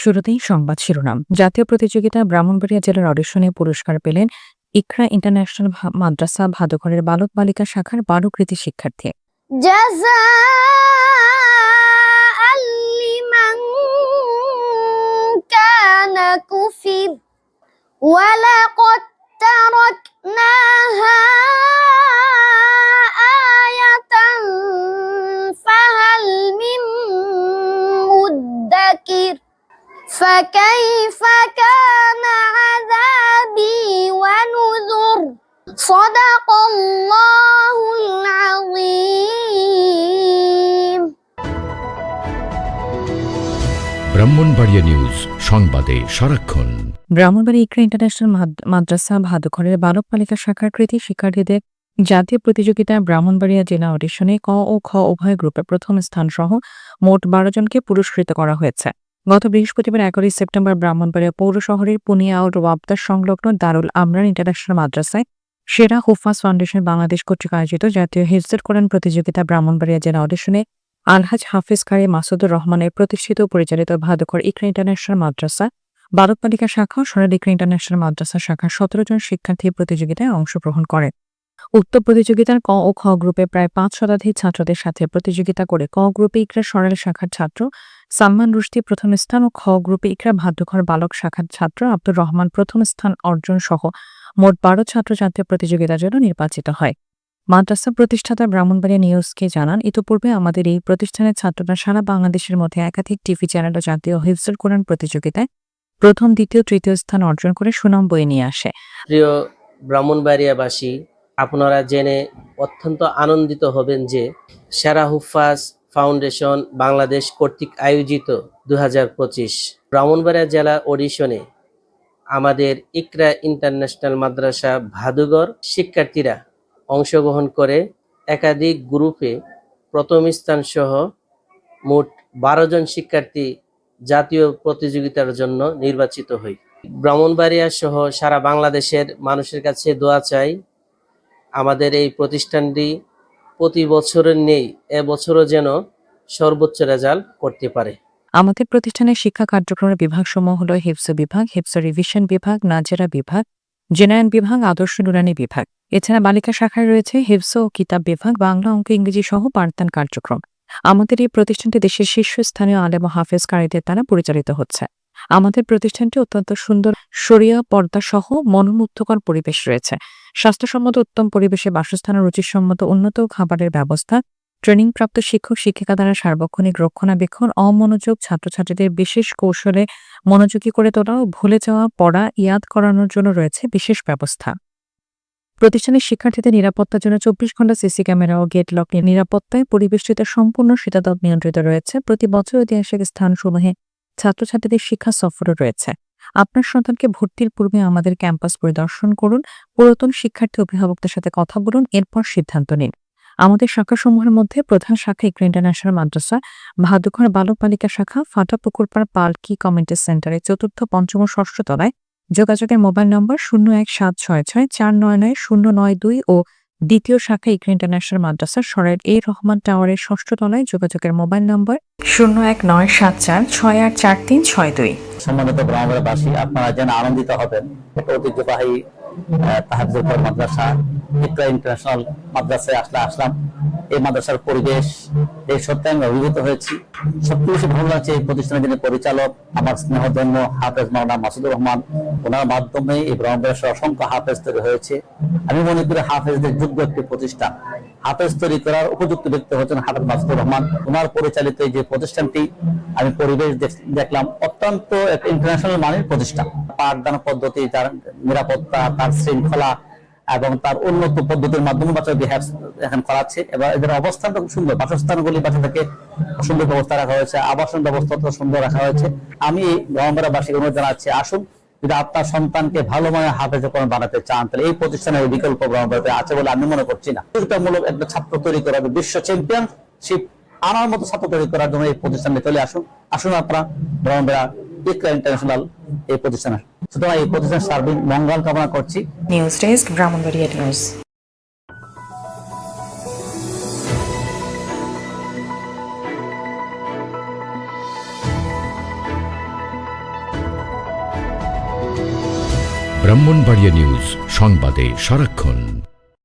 শুরুতেই সংবাদ শিরোনাম। জাতীয় প্রতিযোগিতা ব্রাহ্মণবাড়িয়া জেলার অডিশনে পুরস্কার পেলেন ইকরা ইন্টারন্যাশনাল মাদ্রাসা ভাদুঘরের বালক বালিকা শাখার 12 কৃতী শিক্ষার্থী। জাযাআন লিমান কানা কুফির ওয়া লাকাদ তারাকনাহা আয়াতান ফাহাল মিন মুদ্দাকির ফাকাইফা কানা আযাবি ওয়া নুযুর সাদাকাল্লাহুল আযীম। ব্রাহ্মণবাড়িয়া নিউজ, সংবাদে সারাক্ষণ। ব্রাহ্মণবাড়িয়া ইকরা ইন্টারন্যাশনাল মাদ্রাসা ভাদুঘরের বালক বালিকা শাখার কৃতী শিক্ষার্থীদের জাতীয় প্রতিযোগিতায় ব্রাহ্মণবাড়িয়া জেলা অডিশনে ক ও খ উভয় গ্রুপে প্রথম স্থান সহ মোট 12 জনকে পুরস্কৃত করা হয়েছে। গত বৃহস্পতিবার 11 সেপ্টেম্বর ব্রাহ্মণবাড়িয়া পৌর শহরের পুনিয়াউল ওয়াবদার সংলগ্ন দারুল আমরান ইন্টারন্যাশনাল মাদ্রাসায় সেরা হুফাজ ফাউন্ডেশন বাংলাদেশ কর্তৃক আয়োজিত জাতীয় হিফজুল কোরআন প্রতিযোগিতা ব্রাহ্মণবাড়িয়া জেলা অডিশনে আলহাজ হাফিজ কারি মাসুদুর রহমানের প্রতিষ্ঠিত ও পরিচালিত ভাদুঘর ইকরা ইন্টারন্যাশনাল মাদ্রাসা বালক বালিকা শাখা ও সোনালী ইকরা ইন্টারন্যাশনাল মাদ্রাসা শাখার 17 জন শিক্ষার্থী প্রতিযোগিতায় অংশগ্রহণ করে। উক্ত প্রতিযোগিতার ক ও খ গ্রুপে প্রায় 5 শতাধিক ছাত্রদের সাথে প্রতিযোগিতা করে ক গ্রুপে ইকরা সোনালী শাখার ছাত্র সালমান রুশদি প্রথম স্থান ও খ গ্রুপে ইকরা ভাদুঘর বালক শাখার ছাত্র আব্দুর রহমান প্রথম স্থান অর্জন সহ মোট 12 ছাত্র জাতীয় প্রতিযোগিতার জন্য নির্বাচিত হয়। মাদ্রাসা প্রতিষ্ঠাতা ব্রাহ্মণবাড়িয়া নিউজকে জানান, ইতোপূর্বে আমাদের এই প্রতিষ্ঠানের ছাত্ররা সারা বাংলাদেশের মধ্যে একাধিক টিভি চ্যানেল ও জাতীয় হিফজুল কোরআন প্রতিযোগিতায় প্রথম, দ্বিতীয়, তৃতীয় স্থান অর্জন করে সুনাম বয়ে নিয়ে আসে। প্রিয় ব্রাহ্মণবাড়িয়াবাসী, আপনারা জেনে অত্যন্ত আনন্দিত হবেন যে সেরা হুফাজ ফাউন্ডেশন বাংলাদেশ কর্তৃক আয়োজিত 2025 ব্রাহ্মণবাড়িয়া জেলা অডিশনে আমাদের ইকরা ইন্টারন্যাশনাল মাদ্রাসা ভাদুঘর শিক্ষার্থীরা অংশগ্রহণ করে একাধিক গ্রুপে প্রথম স্থান সহ মোট 12 জন শিক্ষার্থী জাতীয় প্রতিযোগিতার জন্য নির্বাচিত হই। ব্রাহ্মণবাড়িয়া সহ সারা বাংলাদেশের মানুষের কাছে দোয়া চাই, আমাদের এই প্রতিষ্ঠানটি প্রতি বছরের নেই এবছরও যেন সর্বোচ্চ রেজাল্ট করতে পারে। আমাদের প্রতিষ্ঠানের শিক্ষা কার্যক্রমের বিভাগসমূহ হল হিফজ বিভাগ, হিফজ রিভিশন বিভাগ, নাজেরা বিভাগ, জেনারেল বিভাগ, আদর্শ নুরানি বিভাগ। এছাড়া বালিকা শাখায় রয়েছে হিফজ ও কিতাব বিভাগ, বাংলা, অঙ্ক, ইংরেজি সহ পাঠদান কার্যক্রম। আমাদের এই প্রতিষ্ঠানটি দেশের শীর্ষস্থানীয় আলেম ও হাফেজ কারীদের দ্বারা পরিচালিত হচ্ছে। আমাদের প্রতিষ্ঠানটি অত্যন্ত সুন্দর শরিয়া পর্দা সহ মনোমুগ্ধকর পরিবেশ রয়েছে। স্বাস্থ্যসম্মত উত্তম পরিবেশে বাসস্থান ও রুচিসম্মত উন্নত খাবারের ব্যবস্থা, ট্রেনিংপ্রাপ্ত শিক্ষক শিক্ষিকা দ্বারা সার্বক্ষণিক রক্ষণাবেক্ষণ, অমনোযোগ ছাত্রছাত্রীদের বিশেষ কৌশলে মনোযোগী করে তোলা ও ভুলে যাওয়া পড়া ইয়াদ করানোর জন্য রয়েছে বিশেষ ব্যবস্থা। প্রতিষ্ঠানের শিক্ষার্থীদের নিরাপত্তার জন্য 24 ঘণ্টা সিসি ক্যামেরা ও গেট লক নিরাপত্তায় পরিবেষ্টিত সম্পূর্ণ শীতাতপ নিয়ন্ত্রিত রয়েছে। প্রতি বছর ঐতিহাসিক স্থানসমূহে ছাত্রছাত্রীদের শিক্ষা সফরও রয়েছে। আপনার সন্তানকে ভর্তির পূর্বে আমাদের ক্যাম্পাস পরিদর্শন করুন, পুরাতন শিক্ষার্থী অভিভাবকদের সাথে কথা বলুন, এরপর সিদ্ধান্ত নিন। আমাদের শাখাসমূহের মধ্যে প্রধান শাখা ইকরা ইন্টারন্যাশনাল মাদ্রাসা ভাদুঘর বালক বালিকা শাখা ফাটাপুকুরপাড় পালকি কমিউনিটি সেন্টারে 4র্থ, 5ম ও 6ষ্ঠ তলায়। যোগাযোগের মোবাইল নম্বর 01766499092 ও দ্বিতীয় শাখা ইকরা ইন্টারন্যাশনাল মাদ্রাসা সরাইল এ রহমান টাওয়ারের 6ষ্ঠ তলায়। যোগাযোগের মোবাইল নম্বর 01974644362। সম্মানিত ব্রাহ্মণবাড়িয়াবাসী, আপনারা যেন আনন্দিত হবেন। ঐতিহ্যবাহী তাহাজ্জুদ মাদ্রাসা ইকরা ইন্টারন্যাশনাল মাদ্রাসায় আসলাম। এই মাদ্রাসার পরিবেশ এই সত্যি আমি অভিভূত হয়েছি। সবচেয়ে বেশি ভালো লাগছে এই প্রতিষ্ঠানের যিনি পরিচালক আমার স্নেহধন্য হাফেজ মাওলানা মাসুদুর রহমান, ওনার মাধ্যমে এই ব্রাহ্মণবাড়িয়ার অসংখ্য হাফেজ তৈরি হয়েছে। আমি মনে করি হাফেজদের যোগ্য একটি প্রতিষ্ঠান, হাফেজ তৈরি করার উপযুক্ত ব্যক্তি হচ্ছেন হাফেজ মাসুদুর রহমান। ওনার পরিচালিত এই যে প্রতিষ্ঠানটি, আমি পরিবেশ দেখলাম অত্যন্ত একটা ইন্টারন্যাশনাল মানের প্রতিষ্ঠান। পাঠদান পদ্ধতি, তার নিরাপত্তা, তার শৃঙ্খলা এবং তার উন্নত পদ্ধতির মাধ্যমে বাচ্চাদের এখন করাচ্ছে। এবং এদের অবস্থানটা খুব সুন্দর, বাসস্থানগুলি বাচ্চা থেকে সুন্দর ব্যবস্থা রাখা হয়েছে, আবাসন ব্যবস্থা সুন্দর রাখা হয়েছে। আমি ব্রাহ্মণবাড়িয়াবাসীকে অনুরোধ জানাচ্ছি, আসুন, যদি আপনার সন্তানকে ভালো মানের হাফেজ কোরআন বানাতে চান, তাহলে এই প্রতিষ্ঠানের বিকল্প ব্রাহ্মণবাড়িয়াতে আছে বলে আমি মনে করছি না। প্রতিযোগিতামূলক একটা ছাত্র তৈরি করা, বিশ্ব চ্যাম্পিয়নশিপ আনার মতো ছাত্র তৈরি করার জন্য এই প্রতিষ্ঠানে চলে আসুন। আপনারা ব্রাহ্মণবাড়িয়া ইকরা ইন্টারন্যাশনাল এই প্রতিষ্ঠানের, সুতরাং এই প্রতিষ্ঠান সার্বিক মঙ্গল কামনা করছি। News desk, Brahmanbaria news. Brahmanbaria news, সংবাদে সারাক্ষণ।